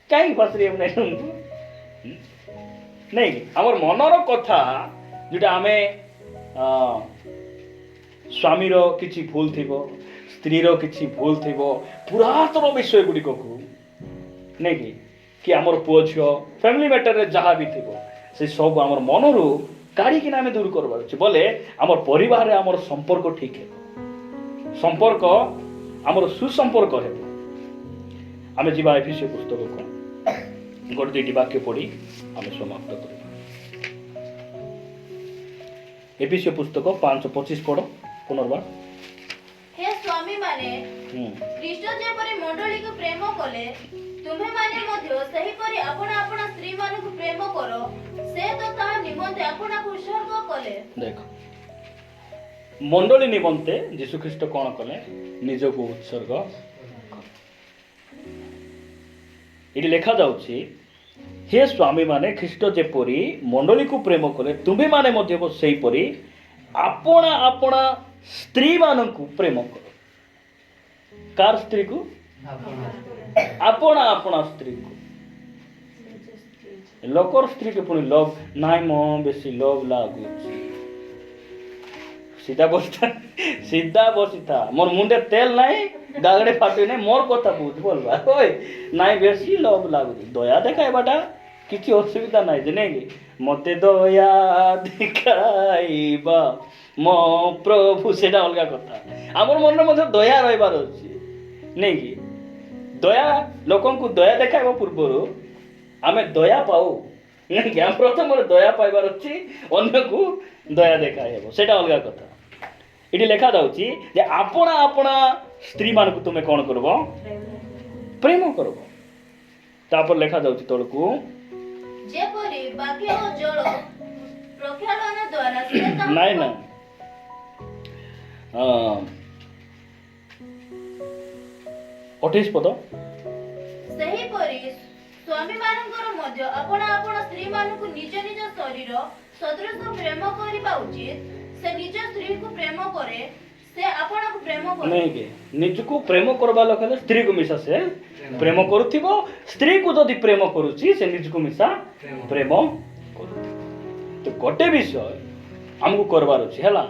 କାହିଁକି ପାଶରି ହେବ ନାହିଁ ନାଇଁ କି ଆମର ମନର କଥା ଯୋଉଟା ଆମେ ସ୍ୱାମୀର କିଛି ଭୁଲ ଥିବ ସ୍ତ୍ରୀର କିଛି ଭୁଲ ଥିବ ପୁରାତନ ବିଷୟ ଗୁଡ଼ିକକୁ ନାଇକି କି ଆମର ପୁଅ ଝିଅ ଫ୍ୟାମିଲି ମ୍ୟାଟରରେ ଯାହା ବି ଥିବ ସେ ସବୁ ଆମର ମନରୁ କାଢ଼ିକିନା ଆମେ ଦୂର କରିବାର ଅଛି ବୋଲେ ଆମର ପରିବାରରେ ଆମର ସମ୍ପର୍କ ଠିକ ହେବ ସମ୍ପର୍କ ଆମର ସୁସମ୍ପର୍କ ହେବ। ଆମେ ଯିବା ଏଫେସୀୟ ପୁସ୍ତକକୁ ଗୋଟେ ଦୁଇଟି ବାକ୍ୟ ପଢ଼ି ଆମେ ସମାପ୍ତ କରିବା। ଏଫେସୀୟ ପୁସ୍ତକ 5:25 ପଢ଼ ପୁନର୍ବାର। हे स्वामी माने ख्रीष्ट जेपरि मंडलीକୁ ପ୍ରେମ କଲେ ତୁମେ ମାନେ ମଧ୍ୟ ସେହିପରି ଆପଣ ଆପଣ ସ୍ତ୍ରୀ ମାନଙ୍କୁ ପ୍ରେମ କର ସେ ତ ତାହା ନିମନ୍ତେ ଆପଣଙ୍କୁ ଉତ୍ସର୍ଗ କଲେ। ଦେଖ ମଣ୍ଡଳୀ ନିମନ୍ତେ ଯୀଶୁ ଖ୍ରୀଷ୍ଟ କ'ଣ କଲେ ନିଜକୁ ଉତ୍ସର୍ଗ ଏଠି ଲେଖା ଯାଉଛି हे स्वामी माने ख्रीष्ट जेपरि मंडलीକୁ ପ୍ରେମ କଲେ ତୁମେ ମାନେ ମଧ୍ୟ ସେହିପରି ଆପଣା ଆପଣା ସ୍ତ୍ରୀ ମାନଙ୍କୁ ପ୍ରେମ କର। କାର ସ୍ତ୍ରୀକୁ ଆପଣା ଆପଣା ସ୍ତ୍ରୀକୁ ଲୋକର ସ୍ତ୍ରୀକୁ ପୁଣି ଲଭ୍ ନାଇଁ ମ ବେଶୀ ଲଭ୍ ଲାଗୁଛି ସିଧା ବସିଥା ମୋର ମୁଣ୍ଡେ ତେଲ ନାହିଁ ଗାଗଡ଼େ ଫାଟୁ ନାହିଁ ମୋର କଥା ବୁଝ ବୋଲବା ଓଏ ନାଇଁ ବେଶୀ ଲଭ୍ ଲାଗୁଛି ଦୟା ଦେଖାଇବାଟା କିଛି ଅସୁବିଧା ନାହିଁ ଯେ ନାଇଁ କି ମତେ ଦୟା ଦେଖାଇବା ମୋ ପ୍ରଭୁ ସେଟା ଅଲଗା କଥା ଆମର ମନରେ ମଧ୍ୟ ଦୟା ରହିବାର ଅଛି ନାଇଁ କି ଦୟା ଲୋକଙ୍କୁ ଦୟା ଦେଖାଇବା ପୂର୍ବରୁ ଆମେ ଦୟା ପାଉ ନାଇଁ କି ଆମେ ପ୍ରଥମରେ ଦୟା ପାଇବାର ଅଛି ଅନ୍ୟକୁ ଦୟା ଦେଖାଇବ ସେଟା ଅଲଗା କଥା। ଏଠି ଲେଖା ଯାଉଛି ଯେ ଆପଣା ଆପଣା ସ୍ତ୍ରୀ ମାନଙ୍କୁ ତୁମେ କ'ଣ କରିବ ପ୍ରେମ କରିବ। ତାପରେ ଲେଖା ଯାଉଛି ତଳକୁ ଯେପରି ବାକ୍ୟ ଓ ଜଳ ପ୍ରକ୍ଷାଳନ ଦ୍ୱାରା ନାଇଁ ନା 28 ପଦ ସେହିପରି ସ୍ୱାମୀ ମାନଙ୍କର ମଧ୍ୟ ଆପଣ ଆପଣ ସ୍ତ୍ରୀ ମାନଙ୍କୁ ନିଜ ନିଜ ଶରୀର ସଦୃଶ ପ୍ରେମ କରିବା ଉଚିତ ସେ ନିଜ ସ୍ତ୍ରୀକୁ ପ୍ରେମ କରେ ସେ ଆପଣଙ୍କୁ ପ୍ରେମ କରେ ନାଇଁ କି ନିଜକୁ ପ୍ରେମ କରିବା ଲୋକ ହେଲେ ସ୍ତ୍ରୀକୁ ମିଶା ସେ ପ୍ରେମ କରୁଥିବ ସ୍ତ୍ରୀକୁ ଯଦି ପ୍ରେମ କରୁଛି ସେ ନିଜକୁ ମିଶା ପ୍ରେମ କରୁଥିବ। ତ ଗୋଟେ ବିଷୟ ଆମକୁ କରିବାର ଅଛି ହେଲା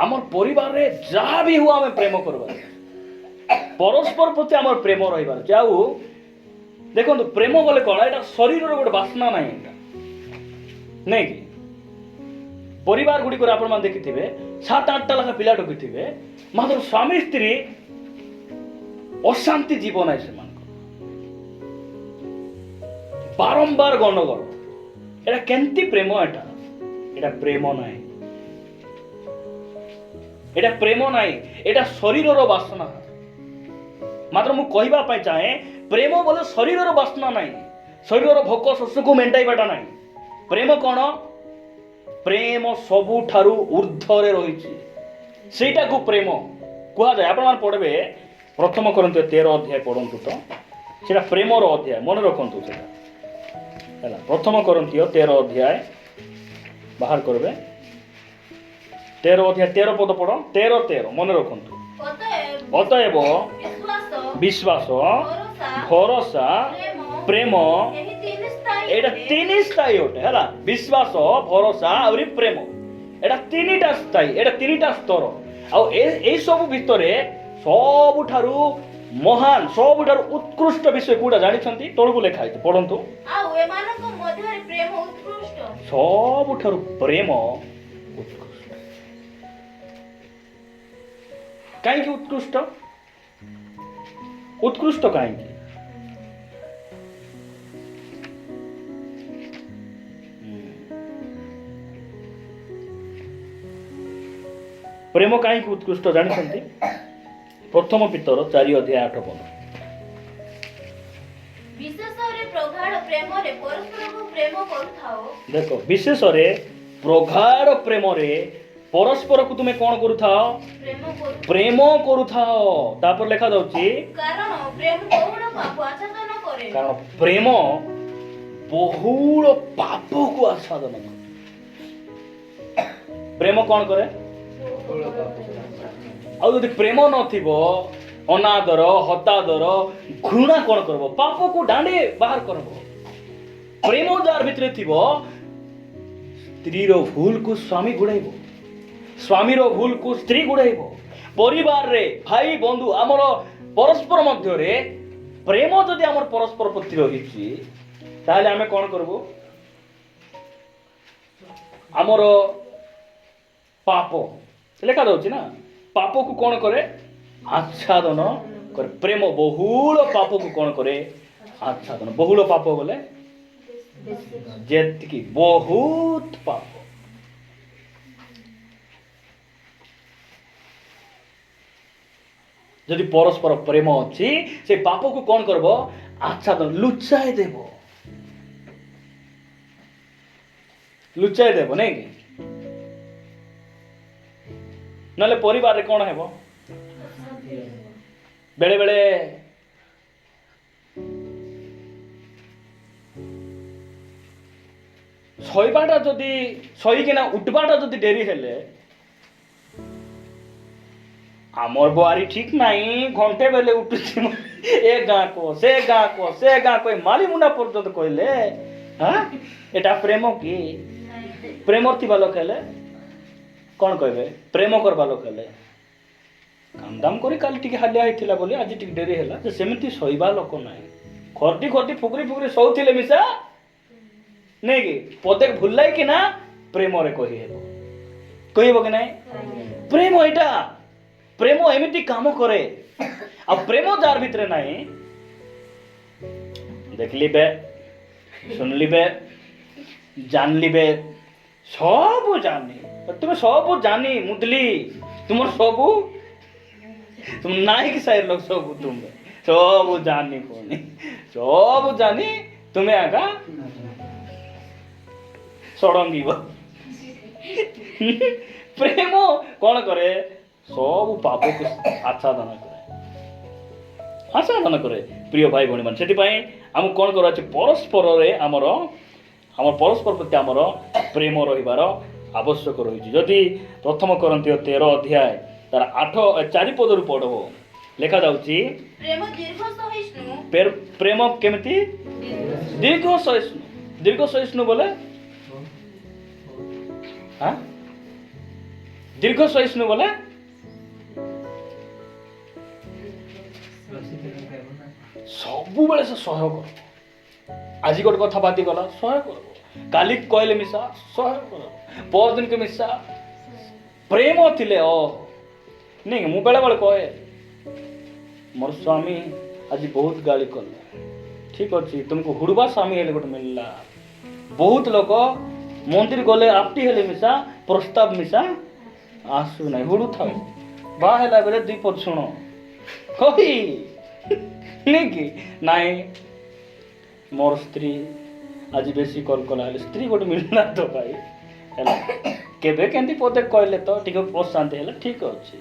ଆମର ପରିବାରରେ ଯାହା ବି ହଉ ଆମେ ପ୍ରେମ କରିବାର ଅଛି ପରସ୍ପର ପ୍ରତି ଆମର ପ୍ରେମ ରହିବାର ଅଛି। ଆଉ ଦେଖନ୍ତୁ ପ୍ରେମ ବୋଲେ କ'ଣ ଏଇଟା ଶରୀରର ଗୋଟେ ବାସ୍ନା ନାହିଁ ଏଇଟା ନାଇଁ କି ପରିବାର ଗୁଡ଼ିକରେ ଆପଣମାନେ ଦେଖିଥିବେ 7-8ଟା ଲେଖା ପିଲା ଢୁକିଥିବେ, ମାତ୍ର ସ୍ୱାମୀ ସ୍ତ୍ରୀ ଅଶାନ୍ତି ଜୀବ ନାହିଁ ସେମାନଙ୍କର, ବାରମ୍ବାର ଗଣ୍ଡଗୋଳ। ଏଟା କେମିତି ପ୍ରେମ? ଏଟା ପ୍ରେମ ନାହିଁ, ଏଟା ପ୍ରେମ ନାହିଁ, ଏଟା ଶରୀରର ବାସନା। ମାତ୍ର ମୁଁ କହିବା ପାଇଁ ଚାହେଁ, ପ୍ରେମ ବୋଲେ ଶରୀରର ବାସନା ନାହିଁ, ଶରୀରର ଭୋକ ଶୋଷକୁ ମେଣ୍ଟାଇବାଟା ନାହିଁ। ପ୍ରେମ କ'ଣ? ପ୍ରେମ ସବୁଠାରୁ ଉର୍ଦ୍ଧ୍ୱରେ ରହିଛି, ସେଇଟାକୁ ପ୍ରେମ କୁହାଯାଏ। ଆପଣମାନେ ପଢ଼ିବେ 1 Corinthians 13 ଅଧ୍ୟାୟ ପଢ଼ନ୍ତୁ ତ, ସେଟା ପ୍ରେମର ଅଧ୍ୟାୟ, ମନେ ରଖନ୍ତୁ ସେଟା ହେଲା। 1 Corinthians 13 ଅଧ୍ୟାୟ ବାହାର କରିବେ, 13 ଅଧ୍ୟାୟ 13 ପଦ ପଢ଼, 13 ମନେ ରଖନ୍ତୁ। ଅତଏବ ବିଶ୍ୱାସ, ଭରସା, ପ୍ରେମ, ଏଇଟା 3 ସ୍ଥାୟୀ ଅଟେ ହେଲା। ବିଶ୍ୱାସ, ଭରସା ଆହୁରି ପ୍ରେମ, ଏଇଟା 3ଟା ସ୍ଥାୟୀ, ଏଇଟା 3ଟା ସ୍ତର। ଆଉ ଏଇ ସବୁ ଭିତରେ ସବୁଠାରୁ ମହାନ, ସବୁଠାରୁ ଉତ୍କୃଷ୍ଟ ବିଷୟ କୋଉଟା ଜାଣିଛନ୍ତି? ତଳକୁ ଲେଖା ହେଇଛି, ପଢ଼ନ୍ତୁ। ସବୁଠାରୁ ପ୍ରେମ ଉତ୍କୃଷ୍ଟ। କାହିଁକି ଉତ୍କୃଷ୍ଟ? ଉତ୍କୃଷ୍ଟ କାହିଁକି? ପ୍ରେମ କାହିଁକି ଉତ୍କୃଷ୍ଟ ଜାଣିଛନ୍ତି? 1 Peter 4 ଅଧ୍ୟାୟ 8 ପଦ। ଦେଖ, ବିଶେଷରେ ପ୍ରଗାଢ଼ ପ୍ରେମରେ ପରସ୍ପରକୁ ତୁମେ କ'ଣ କରୁଥାଅ? ପ୍ରେମ କରୁଥାଅ। ତାପରେ ଲେଖା ଯାଉଛି, କାରଣ ପ୍ରେମ ବହୁଳ ପାପକୁ ଆଚ୍ଛାଦନ କରେ। ପ୍ରେମ କ'ଣ କରେ? ଆଉ ଯଦି ପ୍ରେମ ନଥିବ, ଅନାଦର, ହତାଦର, ଘୃଣା କ'ଣ କରିବ? ପାପକୁ ଦାଣ୍ଡି ବାହାର କରିବ। ପ୍ରେମ ଯାହାର ଭିତରେ ଥିବ, ସ୍ତ୍ରୀର ଭୁଲକୁ ସ୍ୱାମୀ ଗୁଡ଼ାଇବ, ସ୍ୱାମୀର ଭୁଲକୁ ସ୍ତ୍ରୀ ଗୁଡ଼ାଇବ। ପରିବାରରେ ଭାଇ ବନ୍ଧୁ, ଆମର ପରସ୍ପର ମଧ୍ୟରେ ପ୍ରେମ ଯଦି ଆମର ପରସ୍ପର ପ୍ରତି ରହିଛି, ତାହେଲେ ଆମେ କ'ଣ କରିବୁ? ଆମର ପାପ ଲେଖା ଯାଉଛି ନା, ପାପକୁ କ'ଣ କରେ? ଆଚ୍ଛାଦନ କରେ। ପ୍ରେମ ବହୁଳ ପାପକୁ କ'ଣ କରେ? ଆଚ୍ଛାଦନ। ବହୁଳ ପାପ ବୋଲେ ଯେତିକି ବହୁତ ପାପ। ଯଦି ପରସ୍ପର ପ୍ରେମ ଅଛି, ସେ ପାପକୁ କ'ଣ କରିବ? ଆଚ୍ଛାଦନ, ଲୁଚାଇ ଦେବ, ଲୁଚାଇ ଦେବ, ନାଇଁ କି? ନହେଲେ ପରିବାରରେ କ'ଣ ହେବ? ବେଳେ ବେଳେ ଶୋଇବାଟା ଯଦି, ଶୋଇକିନା ଉଠବାଟା ଯଦି ଡେରି ହେଲେ, ଆମର ବୁଆରୀ ଠିକ୍ ନାହିଁ, ଘଣ୍ଟେ ବେଲେ ଉଠୁଛି, ଏ ଗାଁ କହ, ସେ ଗାଁ କହ, ସେ ଗାଁ କହ, ମାଲି ମୁଣ୍ଡା ପର୍ଯ୍ୟନ୍ତ କହିଲେ, ଏଟା ପ୍ରେମ କି? ପ୍ରେମର ଥିବା ଲୋକ ହେଲେ କ'ଣ କହିବେ? ପ୍ରେମ କରବା ଲୋକ ହେଲେ କାମଦାମ କରି କାଲି ଟିକେ ହାଲିଆ ହେଇଥିଲା ବୋଲି ଆଜି ଟିକେ ଡେରି ହେଲା, ଯେ ସେମିତି ଶୋଇବା ଲୋକ ନାହିଁ। ଖର୍ଟି ଖର୍ଟି ଫୁକରି ଫୁକରି ଶୋଉଥିଲେ ମିଶା, ନାଇଁ କି? ପଦେ ଭୁଲାଇ କି ନା ପ୍ରେମରେ କହିହେବ, କହିବ କି ନାହିଁ? ପ୍ରେମ ଏଇଟା, ପ୍ରେମ ଏମିତି କାମ କରେ। ଆଉ ପ୍ରେମ ଯାହାର ଭିତରେ ନାହିଁ, ଦେଖିଲିବେ, ଶୁଣିଲିବେ, ଜାଣିଲିବେ, ସବୁ ଜାଣି, ତୁମେ ସବୁ ଜାଣି ମୁଦଲି, ତୁମର ସବୁ तुम नाइक साइड लोग सब जानी कोनी सब जानी तुम्हें आगा सड़ंगी प्रेम कौन करे सब पाप को आच्छादन करे प्रिय भाई भणी मान से आम कौन कर परस्पर आमर परस्पर प्रति आमर प्रेम रहिबार आवश्यक रही जदि प्रथम Corinthians 13 अध्याय तार 4 पदरु पढ़ो लेखा जाउची प्रेम केमती दीर्घ सहिष्णु बोले हाँ दीर्घ सहिष्णु बोले सबु बेले से सहयोग आज गोटे कथा बाती गला सहयोग କାଲି କହିଲେ ମିଶା 100 ପରଦିନକେ ମିଶା ପ୍ରେମ ଥିଲେ ନାଇଁ ମୁଁ ବେଳେବେଳେ କହେ ମୋର ସ୍ୱାମୀ ଆଜି ବହୁତ ଗାଳି କଲେ ଠିକ ଅଛି ତୁମକୁ ହୁଡ଼ବା ସ୍ୱାମୀ ହେଲେ ଗୋଟେ ମିଳିଲା ବହୁତ ଲୋକ ମନ୍ଦିର ଗଲେ ଆପଟି ହେଲେ ମିଶା ପ୍ରସ୍ତାବ ମିଶା ଆସୁ ନାହିଁ ହୁଡ଼ୁଥାଉ ବାହା ହେଲା ବେଳେ 2 ପଦ ଶୁଣ ହଇ ନାଇଁ କି ନାଇଁ ମୋର ସ୍ତ୍ରୀ ଆଜି ବେଶୀ କଲ୍ କଲା ହେଲେ ସ୍ତ୍ରୀ ଗୋଟେ ମିଳିଲା ତ ଭାଇ ହେଲା କେବେ କେମିତି ପଦେ କହିଲେ ତ ଟିକେ ଅଶାନ୍ତି ହେଲେ ଠିକ ଅଛି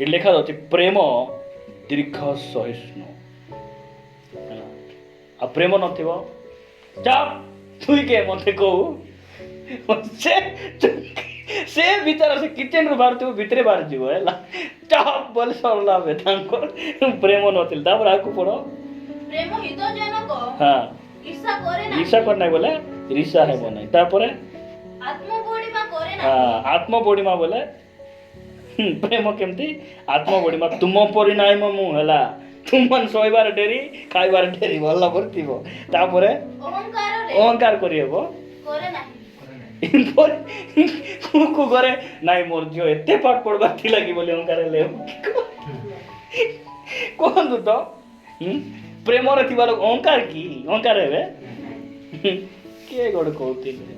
ଏଠି ଲେଖା ଯାଉଛି ପ୍ରେମ ଦୀର୍ଘ ସହିଷ୍ଣୁ ହେଲା ଆଉ ପ୍ରେମ ନଥିବ ଚାପ ତୁଇ କେ ମତେ କହୁ ସେ ବିଚାର ସେ କିଚେନରୁ ବାହାରୁଥିବ ଭିତରେ ବାହାରିଯିବ ହେଲା ଚାପ ବୋଲେ ସରିଲା ବେ ତାଙ୍କର ପ୍ରେମ ନଥିଲା ତାପରେ ଆଗକୁ ପଢ ପ୍ରେମ ହିତଜନକ ହଁ ଈର୍ଷା করে না ঈର୍ଷା করে নাই বলে ঈর্ষা ହେବ নাই ତାପରେ আত্মবড়িমা করে না ଆତ୍ମ ବଡ଼ିମା ବୋଲେ ପ୍ରେମ କେମିତି ଆତ୍ମ ବଡ଼ିମା ତୁମ ପରି ନାହିଁ ମୁଁ ହେଲା ତୁମମାନେ ଶୋଇବାର ଡେରି ଖାଇବାର ଡେରି ଭଲ କରିଥିବ ତାପରେ ଅହଙ୍କାର କରିହେବ করে না କୁ ଘରେ ନାଇଁ ମୋର ଝିଅ ଏତେ ପାଠ ପଢବା ଥିଲା କି ବୋଲି ଅହଙ୍କାର ହେଲେ କୁହନ୍ତୁ ତ ପ୍ରେମରେ ଥିବା ଲୋକ ଅହଙ୍କାର କି ଅହଙ୍କାର ହେବେ କିଏ ଗୋଟେ କହୁଥିଲେ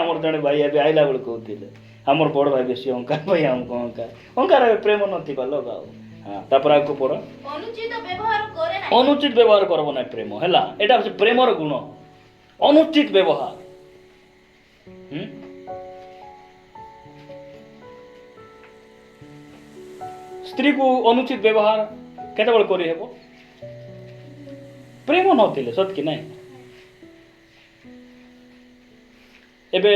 ଆମର ଜଣେ ଭାଇ ଏବେ ଆଇଲା ବେଳେ କହୁଥିଲେ ଆମର ବଡ଼ ଭାଇ ବେଶୀ ଅହଙ୍କାର ଭାଇ ଆମକୁ ଅହଙ୍କାର ଏବେ ପ୍ରେମ ନଥିବା ଲଗାଉ ହଁ ତାପରେ ଆଗକୁ ପଢ ଅନୁଚିତ ବ୍ୟବହାର କରବ ନାହିଁ ପ୍ରେମ ହେଲା ଏଇଟା ହଉଛି ପ୍ରେମର ଗୁଣ ଅନୁଚିତ ବ୍ୟବହାର ସ୍ତ୍ରୀକୁ ଅନୁଚିତ ବ୍ୟବହାର କେତେବେଳେ କରିହେବ ପ୍ରେମ ନଥିଲେ ସତ କି ନାଇଁ ଏବେ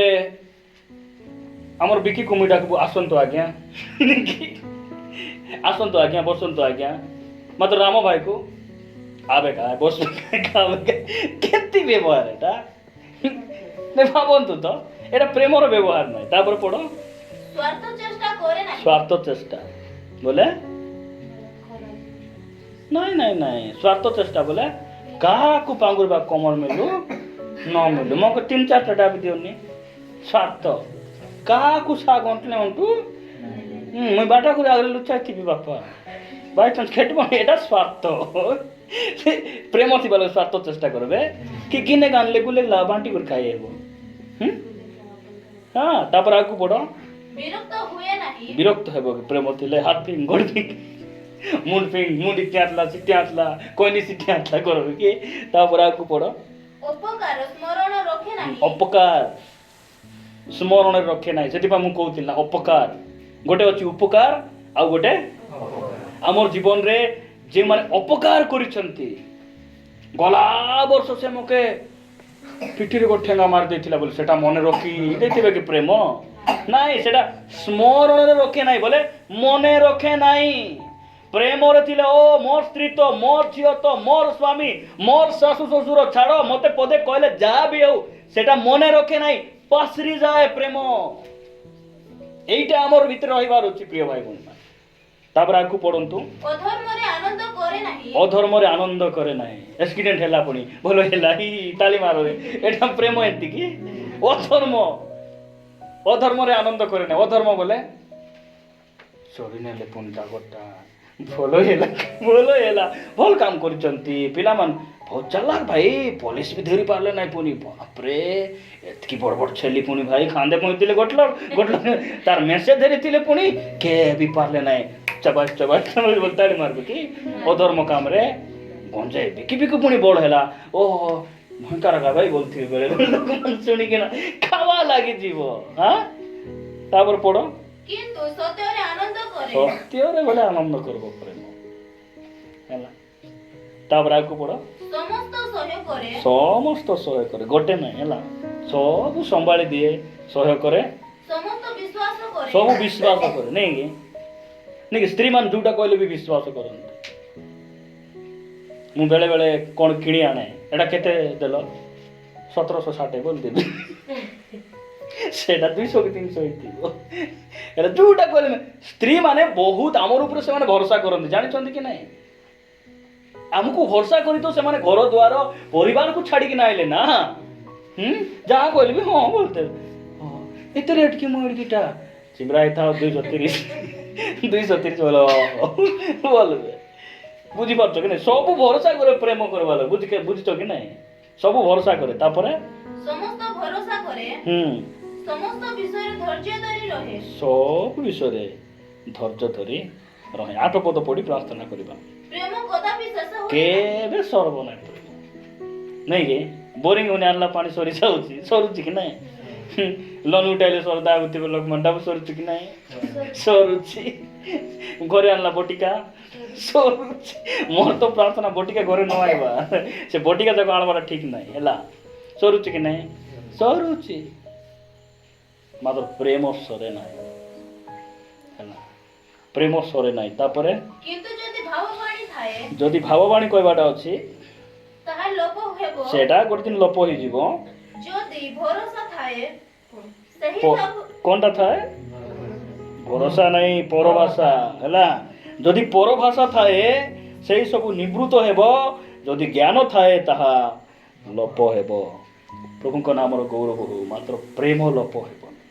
ଆମର ବିକି କୁମିଟାକୁ ଆସନ୍ତୁ ଆଜ୍ଞା ଆସନ୍ତୁ ଆଜ୍ଞା ବସନ୍ତୁ ଆଜ୍ଞା ମାତ୍ର ରାମ ଭାଇକୁ ଆବେ କା ବସ କେତେ ବ୍ୟବହାର ଏଟା ଭାବନ୍ତୁ ତ ଏଟା ପ୍ରେମର ବ୍ୟବହାର ନାହିଁ ତାପରେ ପଢ ସ୍ୱାର୍ଥ ଚେଷ୍ଟା ବୋଲେ ନାଇଁ ନାଇଁ ନାଇଁ ସ୍ୱାର୍ଥ ଚେଷ୍ଟା ବୋଲେ କାହାକୁ ପାଙ୍ଗୁରିବା କମର ମିଳୁ ନ ମିଳୁ ମୋ 3-4ଟା ଡାବି ଦିଅନି ସ୍ୱାର୍ଥ କାହାକୁ ସା ଗଣ୍ଟଲେ ଅଣ୍ଟୁ ମୁଇଁ ବାଟା କରି ଆଗରେ ଲୁଚାଇଥିବି ବାପା ବାଇଚାନ୍ସ ଖେଟବ ଏଇଟା ସ୍ୱାର୍ଥ ପ୍ରେମ ଥିବା ଲୋକ ସ୍ୱାର୍ଥ ଚେଷ୍ଟା କରିବେ କି ଗିନେ ଗାନଲେ ଗୁଲେ ବାଣ୍ଟି କରି ଖାଇ ହେବ ହଁ ତାପରେ ଆଗକୁ ପଢ ବିରକ୍ତ ହେବ କି ପ୍ରେମ ଥିଲେ ହାତ ଫିଙ୍ଗ ଗୋଡ଼ ଫିଙ୍ଗ ମୁଣ୍ଡ ଫିଙ୍ଗ ମୁଣ୍ଡି ଆସିଲା ସିଟି ଆସିଲା କଇନି ସିଟି ଆସିଲା କରିବେ କି ତାପରେ ଆଗକୁ ପଢ ଅପକାର ସ୍ମରଣରେ ରଖେ ନାହିଁ ସେଥିପାଇଁ ମୁଁ କହୁଥିଲି ନା ଅପକାର ଗୋଟେ ଅଛି ଉପକାର ଆଉ ଗୋଟେ ଆମର ଜୀବନରେ ଯେଉଁମାନେ ଅପକାର କରିଛନ୍ତି ଗଲା ବର୍ଷ ସେ ମକେ ପିଠିରେ ଗୋଟେ ଠେଙ୍ଗା ମାରି ଦେଇଥିଲା ବୋଲି ସେଟା ମନେ ରଖି ଦେଇଥିବେ କି ପ୍ରେମ ନାଇଁ ସେଟା ସ୍ମରଣରେ ରଖେ ନାହିଁ ବୋଲେ ମନେ ରଖେ ନାହିଁ ପ୍ରେମରେ ଥିଲେ ଓ ମୋର ସ୍ତ୍ରୀ ତ ମୋର ଝିଅ ତ ମୋର ସ୍ୱାମୀ ମୋର ଶାଶୁ ଶ୍ୱଶୁର ଛାଡ଼ ମତେ ପଦେ କହିଲେ ଯାହା ବି ହଉ ସେଟା ମନେ ରଖେ ନାହିଁ ପାସରି ଯାଏ ପ୍ରେମ এইটা আমার ভিতরে রহিবার আছে প্রিয় ভাই বোন তারপর আগে পড়ন্তু অধর্মরে আনন্দ করে নাই অ্যাক্সিডেন্ট হেলা পুনি ভালো হেলা হি তালি মারো এটা প্রেম এতিকি অধর্মরে আনন্দ করে নাই অধর্ম বলে চোরি নেলে পুনি দাগটা ভালো হেলা ভাল কাম করছন্তি পিলামান बहुत चालाक भाई पुलिस भी धरी पारले नहीं पुनी बाप रे एतकी बड़ बड़ छेली पुनी भाई खांदे पहुंचले गोटलो तार मेसे धरी थिले पुनी के भी पारले नहीं चबाच बोलताड़ी मारबे की अधर्म काम रे गंजे बिकी बिकी पुनी बड़ हैला ओ भयंकर का भाई बोलथि बेले लोक मन सुनी के ना खावा लागी जीवो हां तापर पड़ो किंतु सत्यरे आनंद करे सत्यरे बोले आनंद करबो प्रेम हैला तापर आगु पड़ो समस्त सहयोग करे गोटे नहीं है सब संभाली दिए सहयोग करे सब विश्वास करे नहीं स्त्री मान जोटा कहले भी विश्वास करते मु बेले बेले कौन किणी आने एटा केते देलो 1760 बोल देबी सेटा 200 कि 300 हितिबो एटा जोटा कहले स्त्री माने बहुत हमर ऊपर से माने भरोसा करते जानि छथि कि नहीं ଆମକୁ ଭରସା କରି ତ ସେମାନେ ଘର ଦ୍ୱାର ପରିବାରକୁ ଛାଡ଼ିକିନା ଆଇଲେ ନା ଯାହା କହିଲେ ବି ହଁ ବୋଲତେ ହଁ ଏତେ ରେଟ୍ କି ମୁଁ ଏଡ଼ିକିଟା ଚିମ୍ରା ହେଇଥାଉ 230 230 ବୋଲ ବୋଲବେ ବୁଝିପାରୁଛ କି ନାଇଁ ସବୁ ଭରସା କରେ ପ୍ରେମ କରବା ବୁଝିଛ କି ନାଇଁ ସବୁ ଭରସା କରେ ତାପରେ ସମସ୍ତ ଭରସା କରେ ସମସ୍ତ ବିଷୟରେ ଧୈର୍ଯ୍ୟ ଧରି ରହେ ସବୁ ବିଷୟରେ ଧୈର୍ଯ୍ୟ ଧରି ରହେ 8 ପଦ ପଢି ପ୍ରାର୍ଥନା କରିବା ପ୍ରେମ କଦାପି ଶେଷ ହୁଏ କେବେ ସର୍ବ ନାହିଁ ପ୍ରେମ ନାଇଁ କି ବୋରିଂ ହୋନେ ଆଣିଲା ପାଣି ସରି ଯାଉଛି ସରୁଛି କି ନାଇଁ ଲୋନ୍ ଉଠାଇଲେ ସରଦା ଆଗୁଥିବେ ଲୋକମାନଟା ସରୁଛି କି ନାଇଁ ସରୁଛି ଘରେ ଆଣିଲା ବଟିକା ସରୁଛି ମୋର ତ ପ୍ରାର୍ଥନା ବଟିକା ଘରେ ନ ଆଇବା ସେ ବଟିକା ଯାକ ଆଣବାଟା ଠିକ ନାହିଁ ହେଲା ସରୁଛି କି ନାଇଁ ସରୁଛି ମାତ୍ର ପ୍ରେମ ସରେ ନାହିଁ ହେଲା ପ୍ରେମ ସରେ ନାହିଁ ତାପରେ କିନ୍ତୁ ଯଦି ଭାବବାଣୀ କହିବାଟା ଅଛି ତାହା ଲୋପ ହେବ ସେଟା ଗୋଟେ ଦିନ ଲୋପ ହେଇଯିବ ଯଦି ଭରସା ଥାଏ ସେହି କଣଟା ଥାଏ ଭରସା ନାହିଁ ପରଭାଷା ହେଲା ଯଦି ପରଭାଷା ଥାଏ ସେଇ ସବୁ ନିବୃତ ହେବ ଯଦି ଜ୍ଞାନ ଥାଏ ତାହା ଲୋପ ହେବ ପ୍ରଭୁଙ୍କ ନାମର ଗୌରବ ହଉ ମାତ୍ର ପ୍ରେମ ଲୋପ ହେବନି